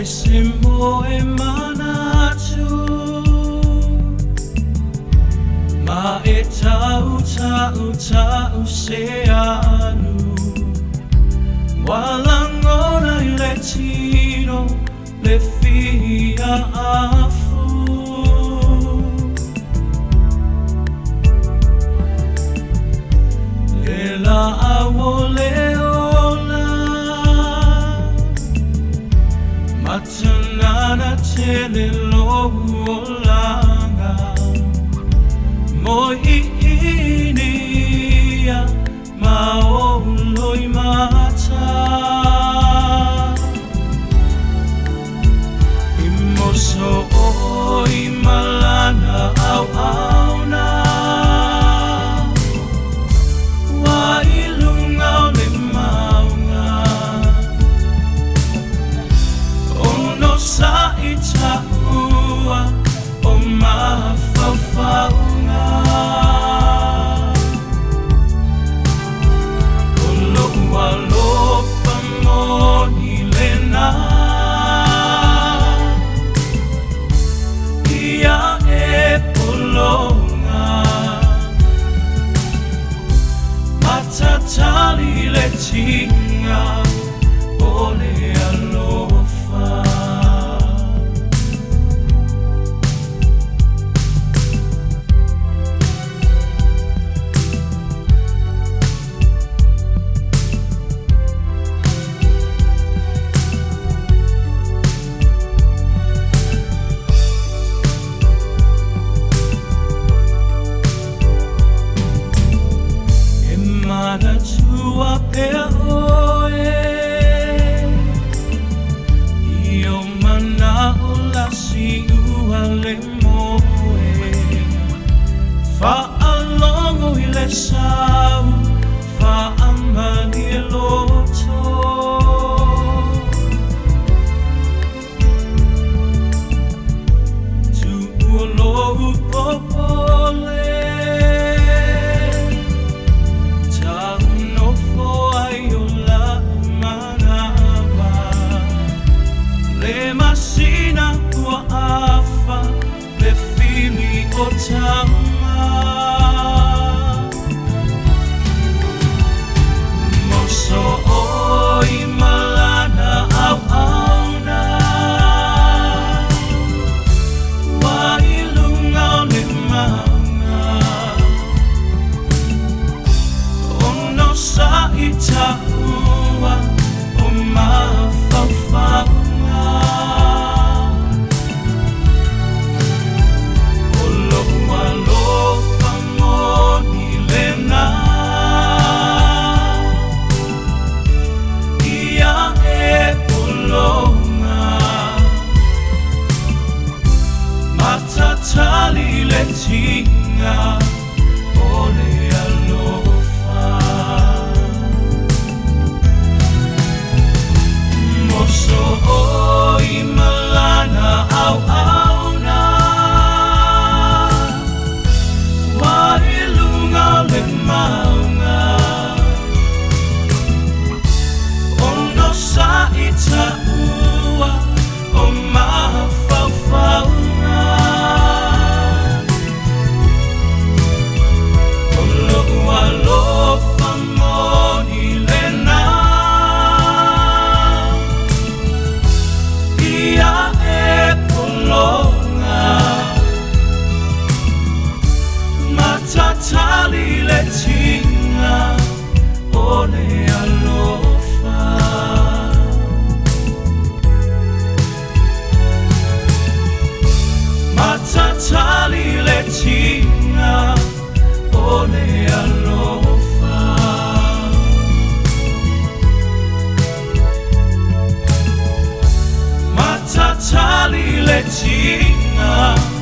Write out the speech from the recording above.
Simo e manatu Ma e tau se anu Walangona I le tino le fia afu Le la awo le ola Matanana tele lo olanga Moi inia maolo I mata Imoso o I malana au auna Wa ilunga o le maunga Ono sa itaua o mafaufaunga Walopa moni lena Ia e polonga Matatali le tinga O le alofa Mana tua pea oe Io mana o lasi ua le moe Fa alongo I le sau Fa amani e loto Tu uolo popole Masina tua afa le fili o tama Moso o I malana au auna Wa ilunga o le maunga Ono sa itaua o mafaufaunga Matatali le tinga o le alofa Moso o I malana au auna Wa ilunga le maunga Ono sa itaua o mafaufaunga Walopa moni lena Ia e polonga Matatali le tinga o le alofa Matatali le tinga o le alofa Matatali le tinga